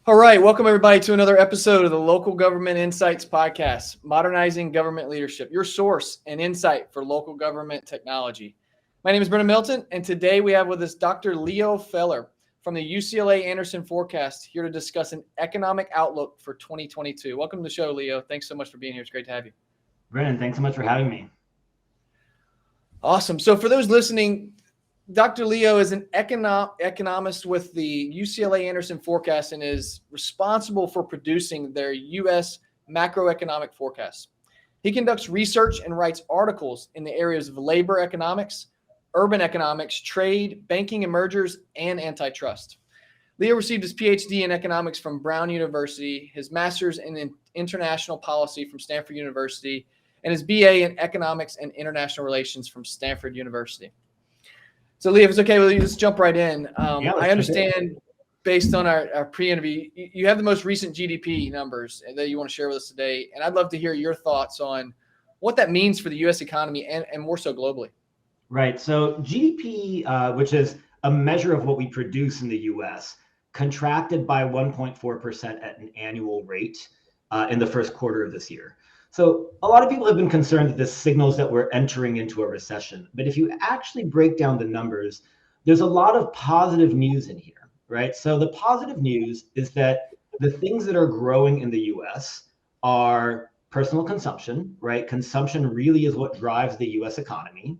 All right, welcome everybody to another episode of the Local Government Insights Podcast, Modernizing Government Leadership, your source and insight for local government technology. My name is Brennan Milton, and today we have with us Dr. Leo Feler from the UCLA Anderson Forecast here to discuss an economic outlook for 2022. Welcome to the show, Leo. Thanks so much for being here. It's great to have you. Brennan, thanks so much for having me. Awesome. So for those listening, Dr. Leo is an economist with the UCLA Anderson Forecast and is responsible for producing their U.S. macroeconomic forecasts. He conducts research and writes articles in the areas of labor economics, urban economics, trade, banking and mergers, and antitrust. Leo received his Ph.D. in economics from Brown University, his master's in international policy from Stanford University, and his BA in economics and international relations from Stanford University. So, Leo, if it's okay with you, just jump right in. I understand, based on our pre-interview, you have the most recent GDP numbers that you want to share with us today, and I'd love to hear your thoughts on what that means for the U.S. economy and more so globally. Right. So GDP, which is a measure of what we produce in the U.S., contracted by 1.4% at an annual rate in the first quarter of this year. So a lot of people have been concerned that this signals that we're entering into a recession. But if you actually break down the numbers, there's a lot of positive news in here, right? So the positive news is that the things that are growing in the US are personal consumption, right? Consumption really is what drives the US economy,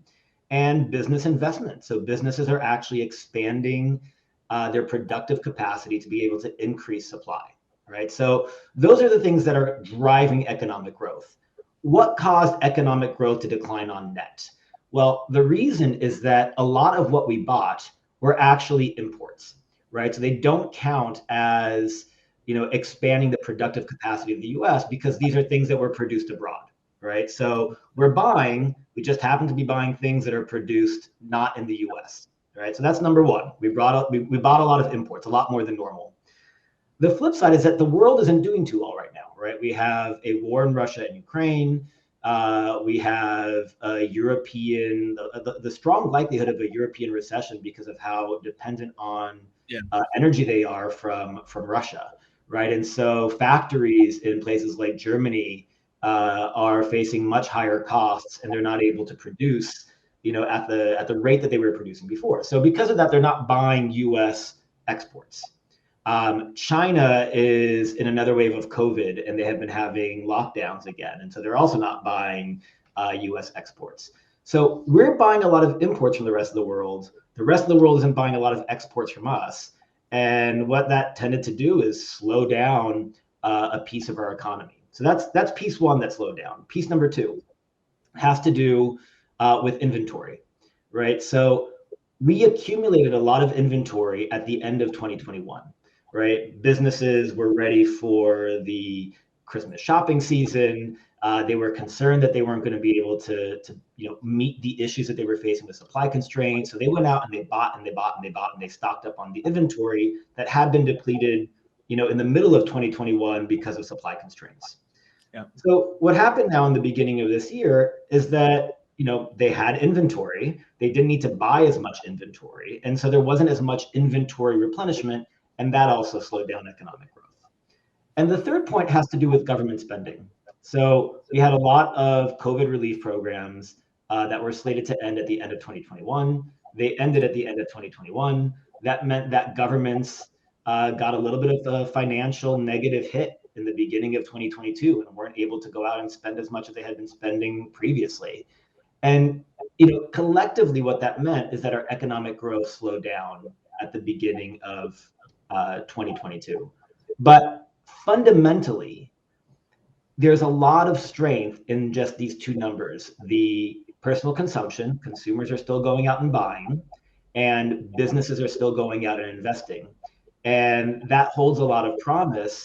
and business investment. So businesses are actually expanding their productive capacity to be able to increase supply. Right. So those are the things that are driving economic growth. What caused economic growth to decline on net? Well, the reason is that a lot of what we bought were actually imports, right? So they don't count as, expanding the productive capacity of the US because these are things that were produced abroad, right? So we just happen to be buying things that are produced not in the US, right? So that's number one. We bought a lot of imports, a lot more than normal. The flip side is that the world isn't doing too well right now, right? We have a war in Russia and Ukraine. We have a the strong likelihood of a European recession because of how dependent on energy they are from Russia, right? And so factories in places like Germany are facing much higher costs, and they're not able to produce, at the rate that they were producing before. So because of that, they're not buying U.S. exports. China is in another wave of COVID, and they have been having lockdowns again. And so they're also not buying US exports. So we're buying a lot of imports from the rest of the world. The rest of the world isn't buying a lot of exports from us. And what that tended to do is slow down a piece of our economy. So that's piece one that slowed down. Piece number two has to do with inventory, right? So we accumulated a lot of inventory at the end of 2021. Right, businesses were ready for the Christmas shopping season. They were concerned that they weren't going to be able to meet the issues that they were facing with supply constraints. So they went out and they bought and they bought and they bought and they stocked up on the inventory that had been depleted, in the middle of 2021 because of supply constraints. Yeah. So what happened now in the beginning of this year is that they had inventory. They didn't need to buy as much inventory, and so there wasn't as much inventory replenishment. And that also slowed down economic growth. And the third point has to do with government spending. So we had a lot of COVID relief programs that were slated to end at the end of 2021. They ended at the end of 2021. That meant that governments got a little bit of a financial negative hit in the beginning of 2022 and weren't able to go out and spend as much as they had been spending previously. And collectively, what that meant is that our economic growth slowed down at the beginning of 2022. But fundamentally, there's a lot of strength in just these two numbers. The personal consumption, consumers are still going out and buying, and businesses are still going out and investing. And that holds a lot of promise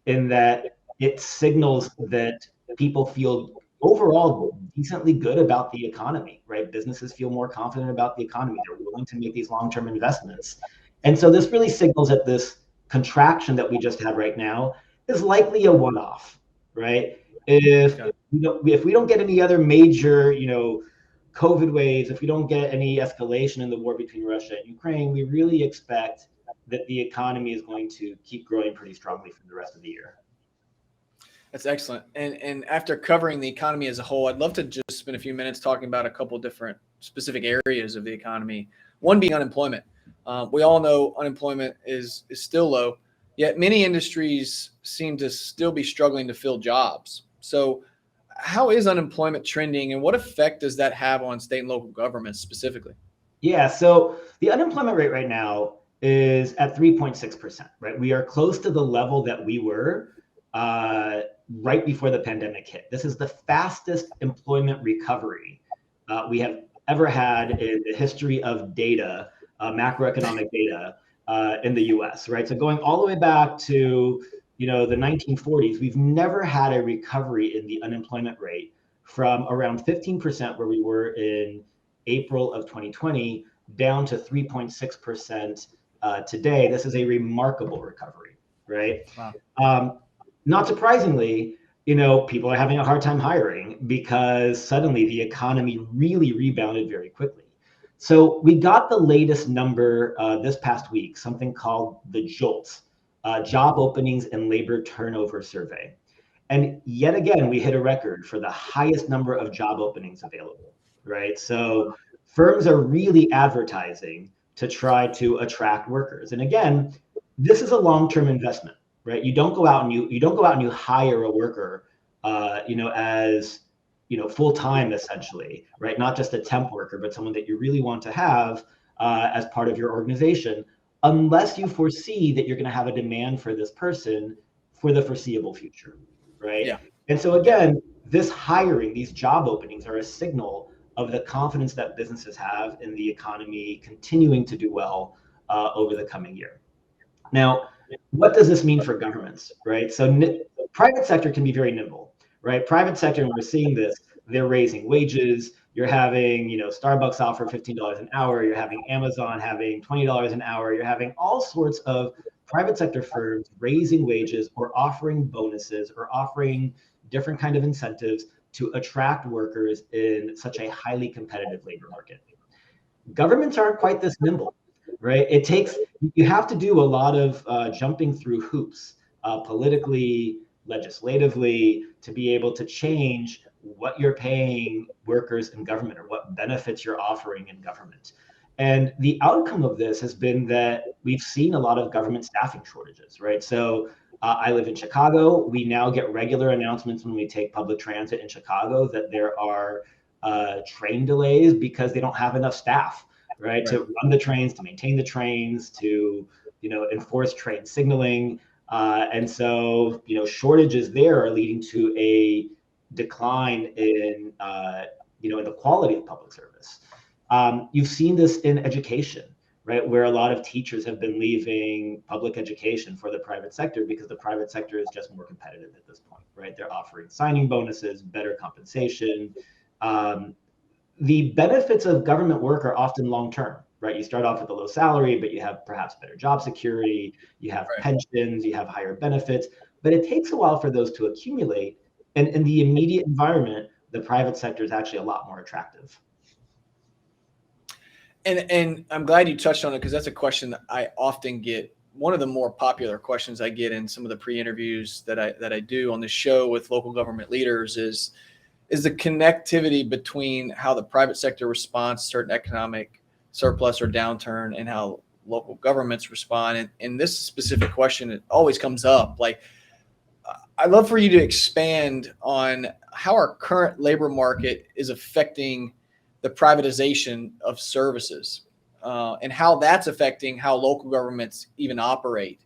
in that it signals that people feel overall decently good about the economy, right? Businesses feel more confident about the economy. They're willing to make these long-term investments. And so this really signals that this contraction that we just had right now is likely a one-off, right? If we don't get any other major, COVID waves, if we don't get any escalation in the war between Russia and Ukraine, we really expect that the economy is going to keep growing pretty strongly for the rest of the year. That's excellent. And after covering the economy as a whole, I'd love to just spend a few minutes talking about a couple different specific areas of the economy. One being unemployment. We all know unemployment is still low, yet many industries seem to still be struggling to fill jobs. So how is unemployment trending, and what effect does that have on state and local governments specifically? Yeah, so the unemployment rate right now is at 3.6%, right? We are close to the level that we were right before the pandemic hit. This is the fastest employment recovery we have ever had in the history of data, macroeconomic data in the U.S., right? So going all the way back to the 1940s, we've never had a recovery in the unemployment rate from around 15%, where we were in April of 2020, down to 3.6% today. This is a remarkable recovery, right? Wow. Not surprisingly, people are having a hard time hiring because suddenly the economy really rebounded very quickly. So we got the latest number this past week, something called the JOLTS, Job Openings and Labor Turnover Survey. And yet again, we hit a record for the highest number of job openings available, right? So firms are really advertising to try to attract workers. And again, this is a long-term investment, right? You don't go out and you hire a worker, as full-time essentially, right? Not just a temp worker, but someone that you really want to have as part of your organization, unless you foresee that you're going to have a demand for this person for the foreseeable future, right? Yeah. And so again, this hiring, these job openings are a signal of the confidence that businesses have in the economy continuing to do well over the coming year. Now, what does this mean for governments, right? So private sector can be very nimble, right? Private sector, and we're seeing this, they're raising wages. You're having, Starbucks offer $15 an hour. You're having Amazon having $20 an hour. You're having all sorts of private sector firms raising wages or offering bonuses or offering different kind of incentives to attract workers in such a highly competitive labor market. Governments aren't quite this nimble, right? You have to do a lot of jumping through hoops politically, legislatively, to be able to change what you're paying workers in government or what benefits you're offering in government. And the outcome of this has been that we've seen a lot of government staffing shortages, right? So I live in Chicago. We now get regular announcements when we take public transit in Chicago that there are train delays because they don't have enough staff, right? To run the trains, to maintain the trains, to enforce train signaling. And so, shortages there are leading to a decline in the quality of public service. You've seen this in education, right? Where a lot of teachers have been leaving public education for the private sector because the private sector is just more competitive at this point, right? They're offering signing bonuses, better compensation. The benefits of government work are often long-term, right? You start off with a low salary, but you have perhaps better job security, you have pensions, you have higher benefits, but it takes a while for those to accumulate. And in the immediate environment, the private sector is actually a lot more attractive. And I'm glad you touched on it, because that's a question that I often get. One of the more popular questions I get in some of the pre-interviews that I do on the show with local government leaders is the connectivity between how the private sector responds to certain economic surplus or downturn and how local governments respond. And this specific question, it always comes up. Like, I'd love for you to expand on how our current labor market is affecting the privatization of services, and how that's affecting how local governments even operate.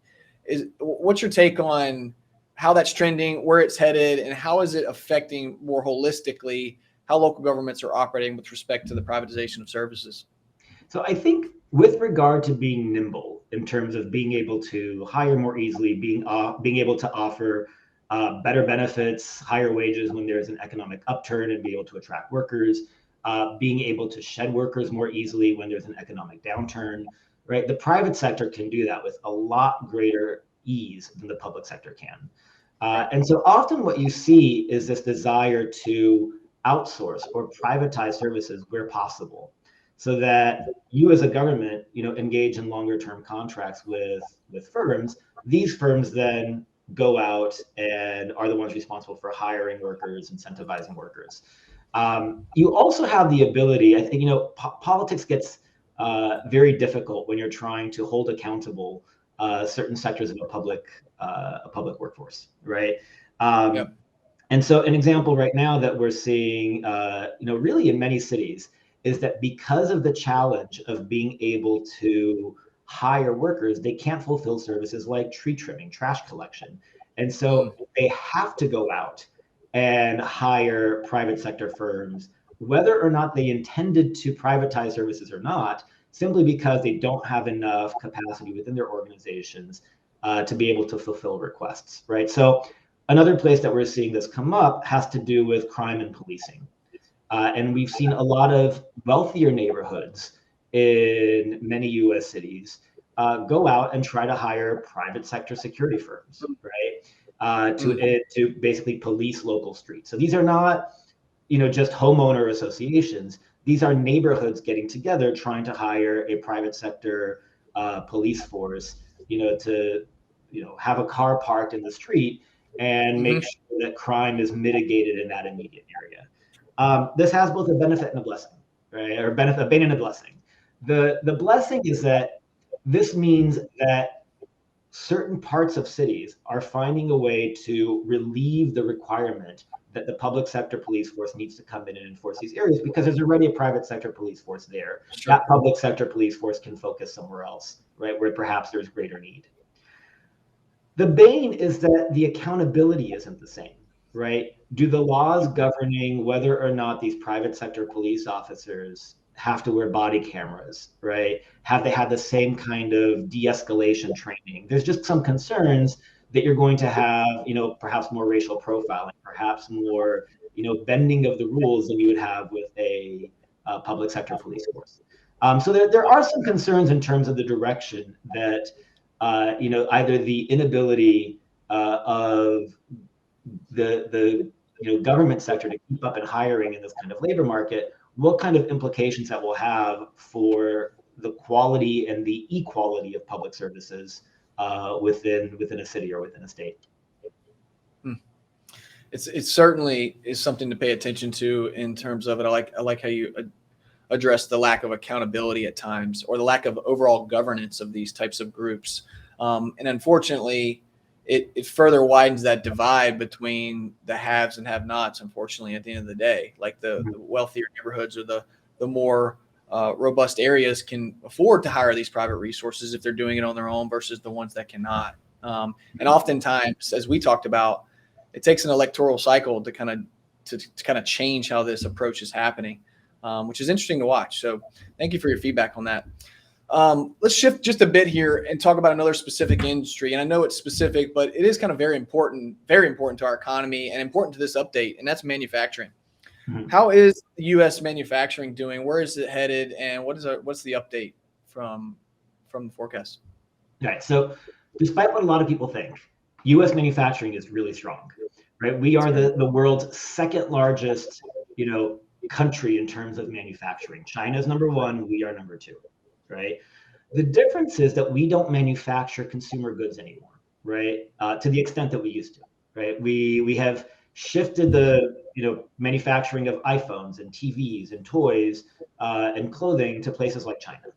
What's your take on how that's trending, where it's headed, and how is it affecting more holistically how local governments are operating with respect to the privatization of services? So I think with regard to being nimble in terms of being able to hire more easily, being able to offer better benefits, higher wages when there's an economic upturn and be able to attract workers, being able to shed workers more easily when there's an economic downturn, right? The private sector can do that with a lot greater ease than the public sector can. And so often what you see is this desire to outsource or privatize services where possible. so that you as a government, engage in longer term contracts with firms. These firms then go out and are the ones responsible for hiring workers, incentivizing workers. You also have the ability, I think, politics gets very difficult when you're trying to hold accountable certain sectors of a public workforce, right? Yep. And so an example right now that we're seeing, really in many cities is that because of the challenge of being able to hire workers, they can't fulfill services like tree trimming, trash collection. And so they have to go out and hire private sector firms, whether or not they intended to privatize services or not, simply because they don't have enough capacity within their organizations to be able to fulfill requests, right? So another place that we're seeing this come up has to do with crime and policing. And we've seen a lot of wealthier neighborhoods in many US cities go out and try to hire private sector security firms, right? To basically police local streets. So these are not, just homeowner associations. These are neighborhoods getting together, trying to hire a private sector police force, to, have a car parked in the street and make sure that crime is mitigated in that immediate area. This has both a benefit and a blessing, right? Or a bane and a blessing. The blessing is that this means that certain parts of cities are finding a way to relieve the requirement that the public sector police force needs to come in and enforce these areas because there's already a private sector police force there. Sure. That public sector police force can focus somewhere else, right? Where perhaps there's greater need. The bane is that the accountability isn't the same, right? Do the laws governing whether or not these private sector police officers have to wear body cameras, right? Have they had the same kind of de-escalation training? There's just some concerns that you're going to have, perhaps more racial profiling, perhaps more, bending of the rules than you would have with a public sector police force. So there are some concerns in terms of the direction that either the inability of the government sector to keep up in hiring in this kind of labor market, what kind of implications that will have for the quality and the equality of public services within a city or within a state. It certainly is something to pay attention to in terms of it. I like how you address the lack of accountability at times, or the lack of overall governance of these types of groups. And unfortunately, it further widens that divide between the haves and have-nots, unfortunately, at the end of the day. Like the wealthier neighborhoods or the more robust areas can afford to hire these private resources if they're doing it on their own versus the ones that cannot. And oftentimes, as we talked about, it takes an electoral cycle to kind of change how this approach is happening. Which is interesting to watch. So thank you for your feedback on that. Let's shift just a bit here and talk about another specific industry. And I know it's specific, but it is kind of very important to our economy and important to this update, and that's manufacturing. Mm-hmm. How is the U.S. manufacturing doing? Where is it headed? And what's the update from the forecast? Right. So despite what a lot of people think, U.S. manufacturing is really strong, right? We are the world's second largest, country in terms of manufacturing. China's number one, we are number two, right? The difference is that we don't manufacture consumer goods anymore, right? To the extent that we used to, right? We have shifted the manufacturing of iPhones and TVs and toys and clothing to places like China,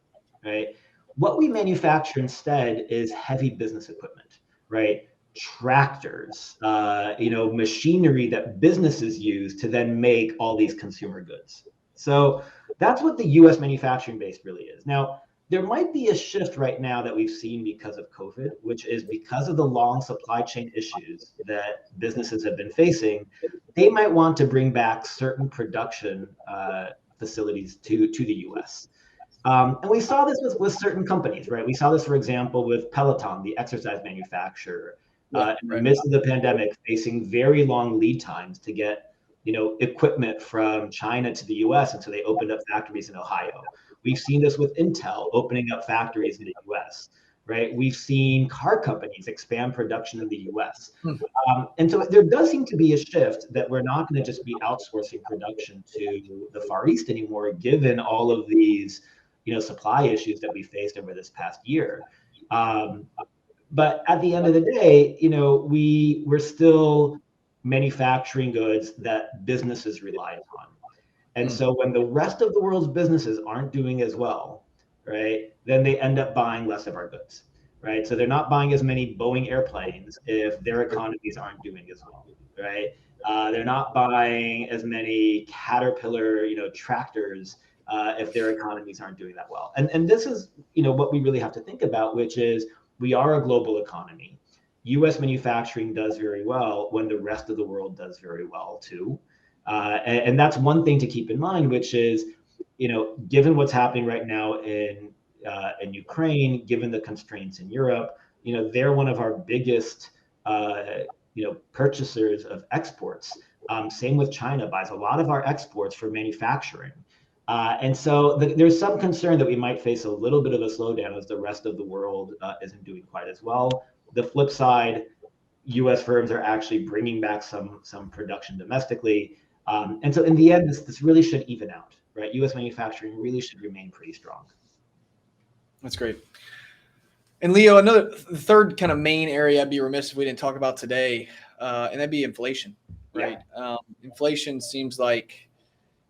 right? What we manufacture instead is heavy business equipment, right? Tractors, machinery that businesses use to then make all these consumer goods. So that's what the U.S. manufacturing base really is. Now, there might be a shift right now that we've seen because of COVID, which is because of the long supply chain issues that businesses have been facing. They might want to bring back certain production facilities to the U.S. And we saw this with certain companies, right? We saw this, for example, with Peloton, the exercise manufacturer. In the midst of the pandemic, facing very long lead times to get, equipment from China to the U.S. And so they opened up factories in Ohio. We've seen this with Intel opening up factories in the U.S., right? We've seen car companies expand production in the U.S. Hmm. And so there does seem to be a shift that we're not going to just be outsourcing production to the Far East anymore, given all of these, supply issues that we faced over this past year. But at the end of the day, we're still manufacturing goods that businesses rely upon. And so when the rest of the world's businesses aren't doing as well, right, then they end up buying less of our goods, right? So they're not buying as many Boeing airplanes if their economies aren't doing as well, right? They're not buying as many Caterpillar, tractors if their economies aren't doing that well. And this is, what we really have to think about, which is we are a global economy. U.S. manufacturing does very well when the rest of the world does very well too. And that's one thing to keep in mind, which is, given what's happening right now in Ukraine, given the constraints in Europe, they're one of our biggest, purchasers of exports. Same with China, buys a lot of our exports for manufacturing. And so there's some concern that we might face a little bit of a slowdown as the rest of the world isn't doing quite as well. The flip side, U.S. firms are actually bringing back some production domestically. And so in the end, this really should even out, right? U.S. manufacturing really should remain pretty strong. That's great. And Leo, the third kind of main area I'd be remiss if we didn't talk about today, and that'd be inflation, right? Yeah. Inflation seems like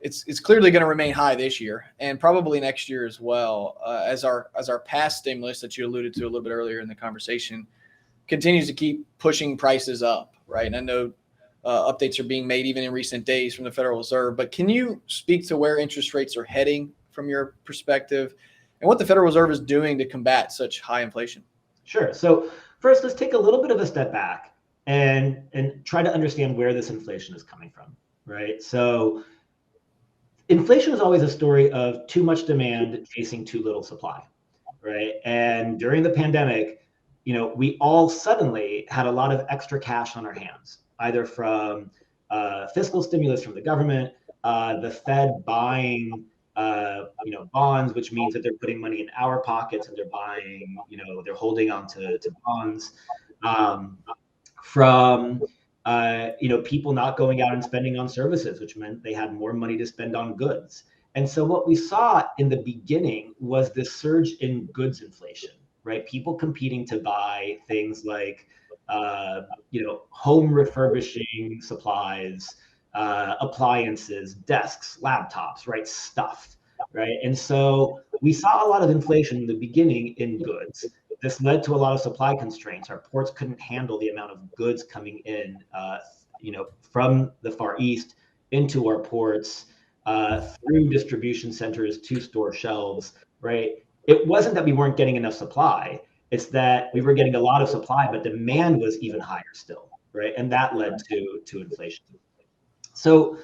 it's clearly going to remain high this year and probably next year as well, as our past stimulus that you alluded to a little bit earlier in the conversation continues to keep pushing prices up, right? And I know updates are being made even in recent days from the Federal Reserve, but can you speak to where interest rates are heading from your perspective and what the Federal Reserve is doing to combat such high inflation? Sure. So first, let's take a little bit of a step back and try to understand where this inflation is coming from, right? So inflation is always a story of too much demand chasing too little supply, right? And during the pandemic, we all suddenly had a lot of extra cash on our hands, either from fiscal stimulus from the government, the Fed buying bonds, which means that they're putting money in our pockets and they're buying, they're holding on to bonds, from people not going out and spending on services, which meant they had more money to spend on goods. And so what we saw in the beginning was this surge in goods inflation, right? People competing to buy things like, home refurbishing supplies, appliances, desks, laptops, right? Stuff, right? And so we saw a lot of inflation in the beginning in goods. This led to a lot of supply constraints. Our ports couldn't handle the amount of goods coming in, from the Far East into our ports, through distribution centers to store shelves, right? It wasn't that we weren't getting enough supply. It's that we were getting a lot of supply, but demand was even higher still, right? And that led to inflation. So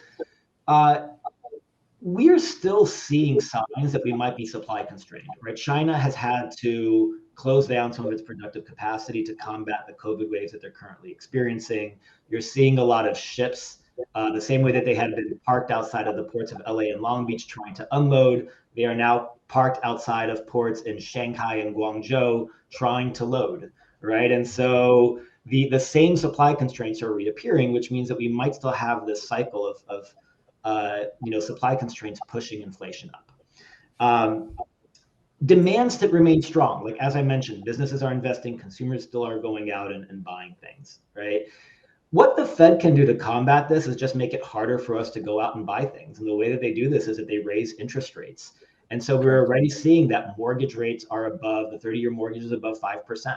we're still seeing signs that we might be supply constrained, right? China has had to close down some of its productive capacity to combat the COVID waves that they're currently experiencing. You're seeing a lot of ships, the same way that they had been parked outside of the ports of LA and Long Beach trying to unload. They are now parked outside of ports in Shanghai and Guangzhou trying to load, right? And so the same supply constraints are reappearing, which means that we might still have this cycle of supply constraints pushing inflation up. Demands that remain strong. Like, as I mentioned, businesses are investing, consumers still are going out and buying things, right? What the Fed can do to combat this is just make it harder for us to go out and buy things. And the way that they do this is that they raise interest rates. And so we're already seeing that mortgage rates are above, the 30-year mortgage is above 5%,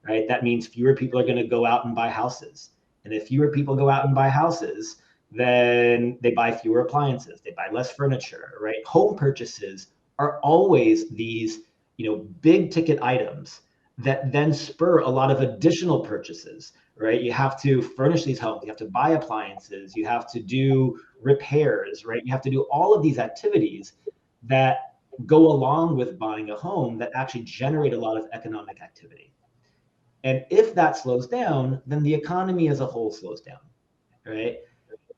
right? That means fewer people are going to go out and buy houses. And if fewer people go out and buy houses, then they buy fewer appliances, they buy less furniture, right? Home purchases are always these, big ticket items that then spur a lot of additional purchases, right? You have to furnish these homes, you have to buy appliances, you have to do repairs, right? You have to do all of these activities that go along with buying a home that actually generate a lot of economic activity. And if that slows down, then the economy as a whole slows down, right?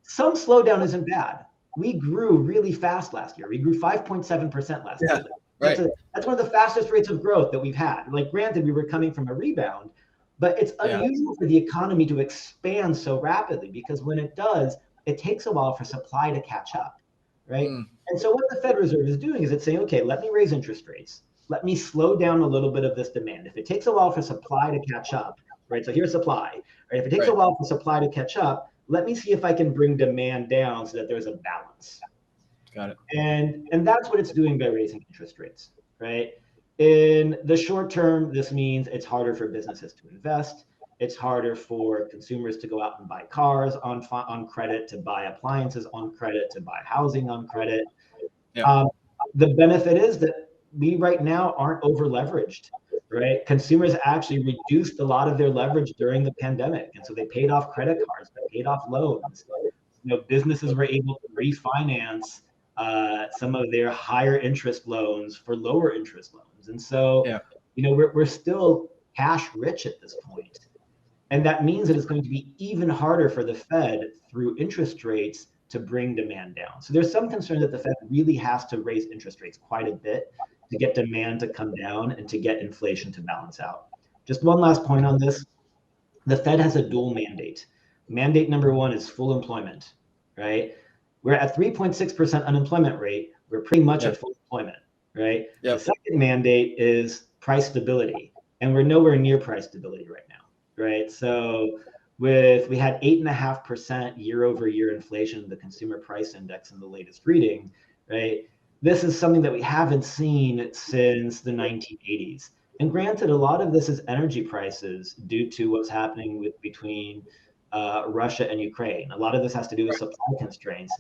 Some slowdown isn't bad. We grew really fast last year. We grew 5.7% last year. Right. That's one of the fastest rates of growth that we've had. Like, granted, we were coming from a rebound, but it's unusual for the economy to expand so rapidly, because when it does, it takes a while for supply to catch up, right? And so what the Fed Reserve is doing is it's saying, okay, let me raise interest rates. Let me slow down a little bit of this demand. If it takes a while for supply to catch up, right? So here's supply, right? If it takes a while for supply to catch up, let me see if I can bring demand down so that there's a balance. Got it. And that's what it's doing by raising interest rates, right? In the short term, this means it's harder for businesses to invest. It's harder for consumers to go out and buy cars on credit, to buy appliances on credit, to buy housing on credit. The benefit is that we right now aren't over leveraged, right? Consumers actually reduced a lot of their leverage during the pandemic. And so they paid off credit cards, they paid off loans. Businesses were able to refinance some of their higher interest loans for lower interest loans. And so, we're still cash rich at this point. And that means that it's going to be even harder for the Fed through interest rates to bring demand down. So there's some concern that the Fed really has to raise interest rates quite a bit to get demand to come down and to get inflation to balance out. Just one last point on this. The Fed has a dual mandate. Mandate number one is full employment, right? We're at 3.6% unemployment rate. We're pretty much at full employment, right? The second mandate is price stability, and we're nowhere near price stability right now, right? So we had 8.5% year over year inflation, the consumer price index in the latest reading, right? This is something that we haven't seen since the 1980s. And granted, a lot of this is energy prices due to what's happening between Russia and Ukraine. A lot of this has to do with supply constraints.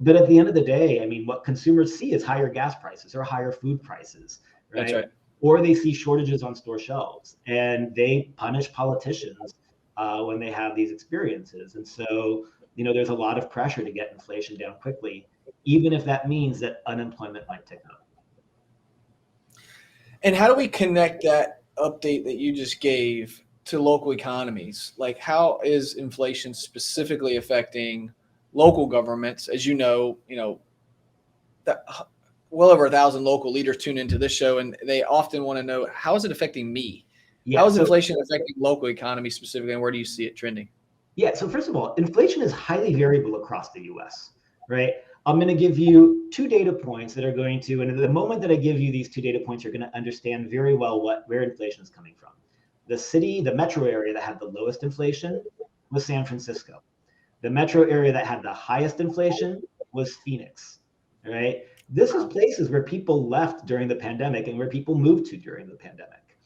But at the end of the day, I mean, what consumers see is higher gas prices or higher food prices, right? That's right. Or they see shortages on store shelves, and they punish politicians when they have these experiences. And so, there's a lot of pressure to get inflation down quickly, even if that means that unemployment might tick up. And how do we connect that update that you just gave to local economies? Like, how is inflation specifically affecting local governments? As you know, that well over 1,000 local leaders tune into this show, and they often want to know, how is it affecting me? How is inflation affecting local economies specifically, and where do you see it trending? Yeah, so first of all, inflation is highly variable across the U.S., right? I'm going to give you two data points that are going to, and at the moment that I give you these two data points, you're going to understand very well where inflation is coming from. The metro area that had the lowest inflation was San Francisco. The metro area that had the highest inflation was Phoenix, right? This is places where people left during the pandemic and where people moved to during the pandemic.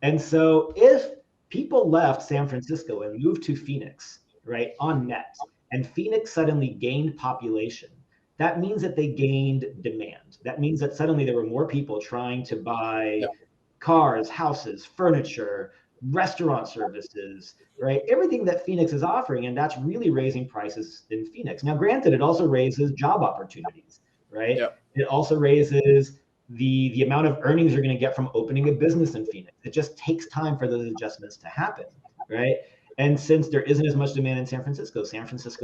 And so if people left San Francisco and moved to Phoenix, right, on net, and Phoenix suddenly gained population, that means that they gained demand. That means that suddenly there were more people trying to buy cars, houses, furniture, restaurant services, right? Everything that Phoenix is offering, and that's really raising prices in Phoenix. Now, granted, it also raises job opportunities, right? It also raises the amount of earnings you're going to get from opening a business in Phoenix. It just takes time for those adjustments to happen, right? And since there isn't as much demand in San Francisco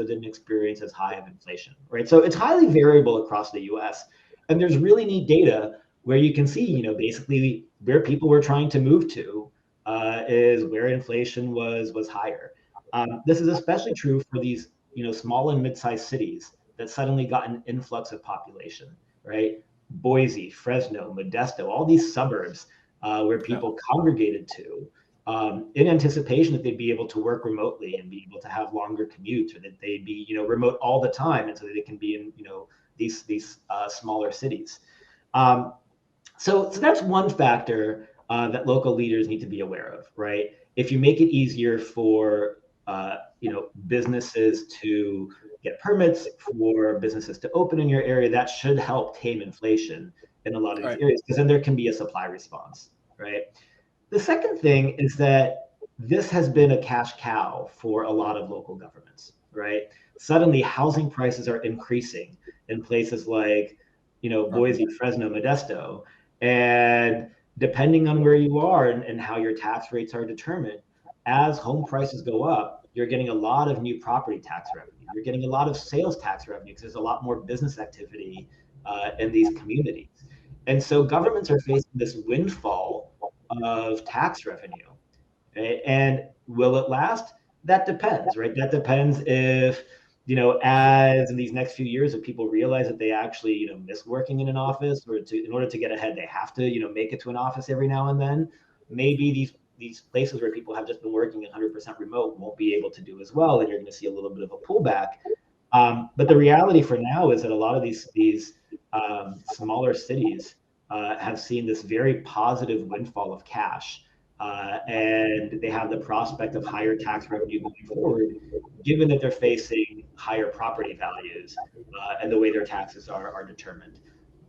didn't experience as high of inflation, right? So it's highly variable across the US. And there's really neat data where you can see, basically where people were trying to move to is where inflation was higher. This is especially true for these, small and mid-sized cities that suddenly got an influx of population, right? Boise, Fresno, Modesto, all these suburbs where people congregated to in anticipation that they'd be able to work remotely and be able to have longer commutes, or that they'd be, remote all the time, and so that they can be in, these smaller cities. So that's one factor that local leaders need to be aware of, right? If you make it easier for businesses to get permits, for businesses to open in your area, that should help tame inflation in a lot of these areas, because then there can be a supply response, right? The second thing is that this has been a cash cow for a lot of local governments, right? Suddenly housing prices are increasing in places like, Boise, Fresno, Modesto. And depending on where you are and how your tax rates are determined, as home prices go up, you're getting a lot of new property tax revenue. You're getting a lot of sales tax revenue because there's a lot more business activity in these communities. And so governments are facing this windfall of tax revenue. Right? And will it last? That depends, right? That depends if, as in these next few years, if people realize that they actually, miss working in an office, or in order to get ahead, they have to, make it to an office every now and then. Maybe these places where people have just been working 100% remote won't be able to do as well, and you're going to see a little bit of a pullback. But the reality for now is that a lot of these smaller cities have seen this very positive windfall of cash. And they have the prospect of higher tax revenue going forward, given that they're facing higher property values and the way their taxes are determined.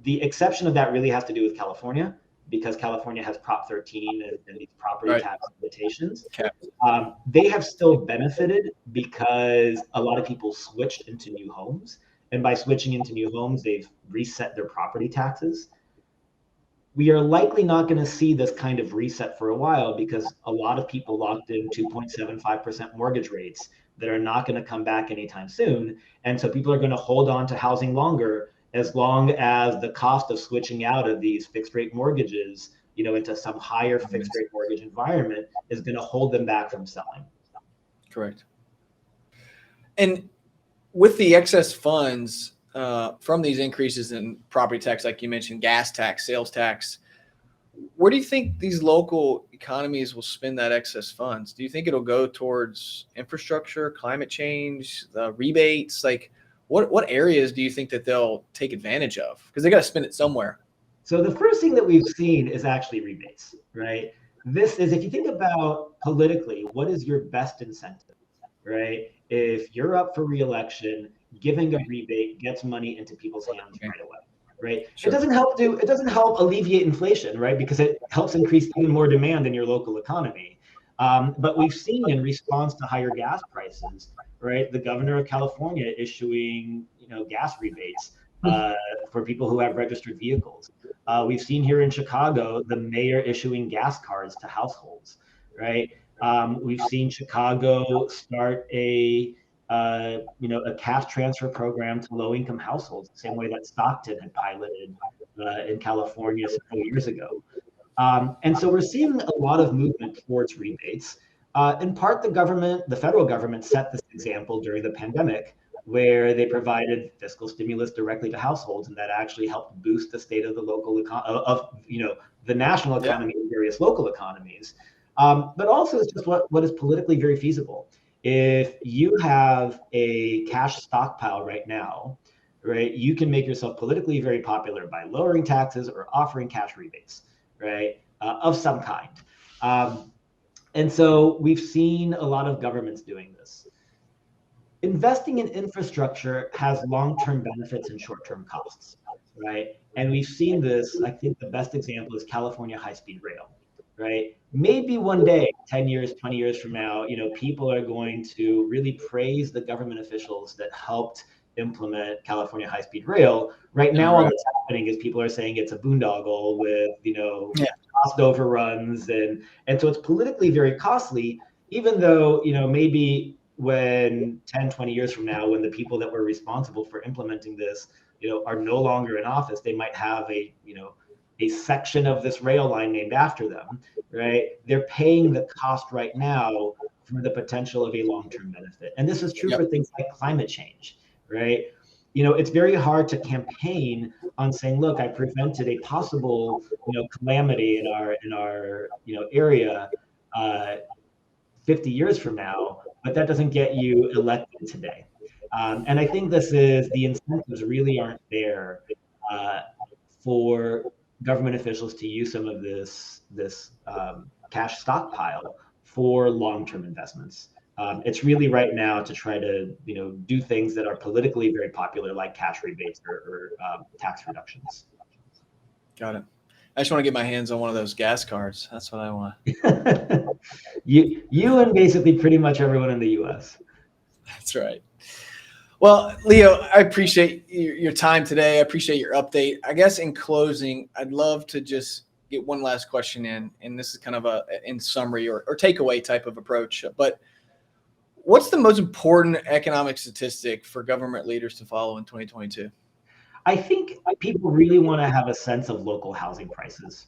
The exception of that really has to do with California, because California has Prop 13 and these property Right. tax limitations. Okay. They have still benefited because a lot of people switched into new homes. And by switching into new homes, they've reset their property taxes. We are likely not going to see this kind of reset for a while, because a lot of people locked in 2.75% mortgage rates that are not going to come back anytime soon. And so people are going to hold on to housing longer, as long as the cost of switching out of these fixed rate mortgages, into some higher fixed rate mortgage environment is going to hold them back from selling. Correct. And with the excess funds from these increases in property tax, like you mentioned, gas tax, sales tax, where do you think these local economies will spend that excess funds? Do you think it'll go towards infrastructure, climate change, rebates? Like, what areas do you think that they'll take advantage of? Because they got to spend it somewhere. So the first thing that we've seen is actually rebates, right? This is, if you think about politically, what is your best incentive, right? If you're up for re-election, giving a rebate gets money into people's hands right away, right? Sure. It doesn't help alleviate inflation, right? Because it helps increase even more demand in your local economy. But we've seen, in response to higher gas prices, right, the governor of California issuing, gas rebates for people who have registered vehicles. We've seen here in Chicago, the mayor issuing gas cards to households, right? We've seen Chicago start a cash transfer program to low-income households, the same way that Stockton had piloted in California several years ago. And so we're seeing a lot of movement towards rebates. In part, the federal government set this example during the pandemic, where they provided fiscal stimulus directly to households, and that actually helped boost the state of the local the national economy and various local economies. But also, it's just what is politically very feasible. If you have a cash stockpile right now, right, you can make yourself politically very popular by lowering taxes or offering cash rebates, right, of some kind. And so we've seen a lot of governments doing this. Investing in infrastructure has long-term benefits and short-term costs, right? And we've seen this. I think the best example is California high-speed rail, right? Maybe one day, 10 years, 20 years from now, people are going to really praise the government officials that helped implement California high-speed rail. Right now, all that's happening is people are saying it's a boondoggle with, cost overruns, and so it's politically very costly, even though, maybe when 10, 20 years from now, when the people that were responsible for implementing this, are no longer in office, they might have a section of this rail line named after them, right? They're paying the cost right now for the potential of a long-term benefit. And this is true for things like climate change, right? It's very hard to campaign on saying, look, I prevented a possible, calamity in our area 50 years from now, but that doesn't get you elected today. And I think the incentives really aren't there for government officials to use some of this cash stockpile for long-term investments. It's really right now to try to do things that are politically very popular, like cash rebates or tax reductions. Got it. I just want to get my hands on one of those gas cards. That's what I want. You and basically pretty much everyone in the U.S. That's right. Well, Leo, I appreciate your time today. I appreciate your update. I guess in closing, I'd love to just get one last question in, and this is kind of a in summary or takeaway type of approach. But what's the most important economic statistic for government leaders to follow in 2022? I think people really want to have a sense of local housing prices.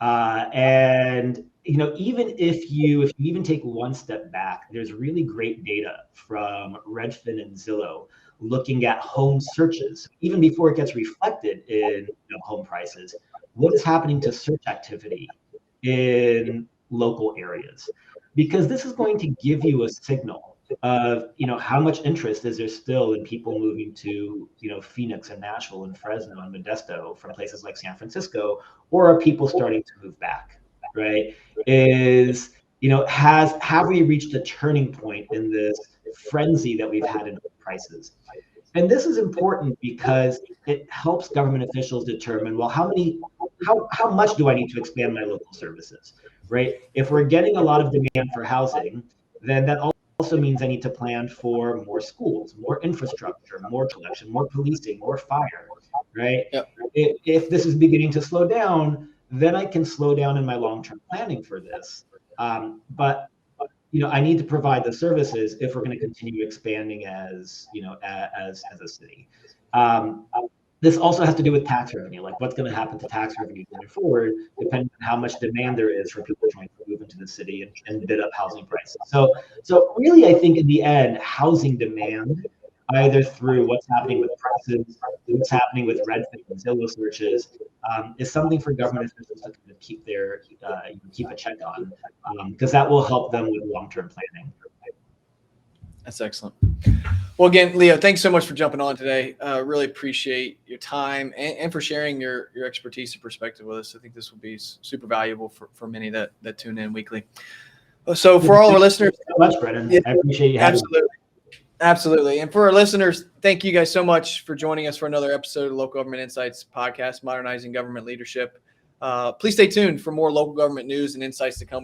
And even if you even take one step back, there's really great data from Redfin and Zillow looking at home searches, even before it gets reflected in home prices. What is happening to search activity in local areas? Because this is going to give you a signal of how much interest is there still in people moving to Phoenix and Nashville and Fresno and Modesto from places like San Francisco, or are people starting to move back, right? Have we reached a turning point in this frenzy that we've had in prices? And this is important because it helps government officials determine, well, how much do I need to expand my local services, right? If we're getting a lot of demand for housing, then that also means I need to plan for more schools, more infrastructure, more collection, more policing, more fire, right? Yep. If this is beginning to slow down, then I can slow down in my long-term planning for this. But I need to provide the services if we're going to continue expanding as a city. This also has to do with tax revenue, like what's going to happen to tax revenue going forward, depending on how much demand there is for people trying to move into the city and bid up housing prices. So really, I think in the end, housing demand, either through what's happening with prices, what's happening with Redfin and Zillow searches, is something for government officials to kind of keep a check on, because that will help them with long-term planning. That's excellent. Well, again, Leo, thanks so much for jumping on today. Really appreciate your time and for sharing your expertise and perspective with us. I think this will be super valuable for many that tune in weekly. So for all our listeners, thank you so much, Brennan. I appreciate you having me. Absolutely. And for our listeners, thank you guys so much for joining us for another episode of Local Government Insights podcast, Modernizing Government Leadership. Please stay tuned for more local government news and insights to come.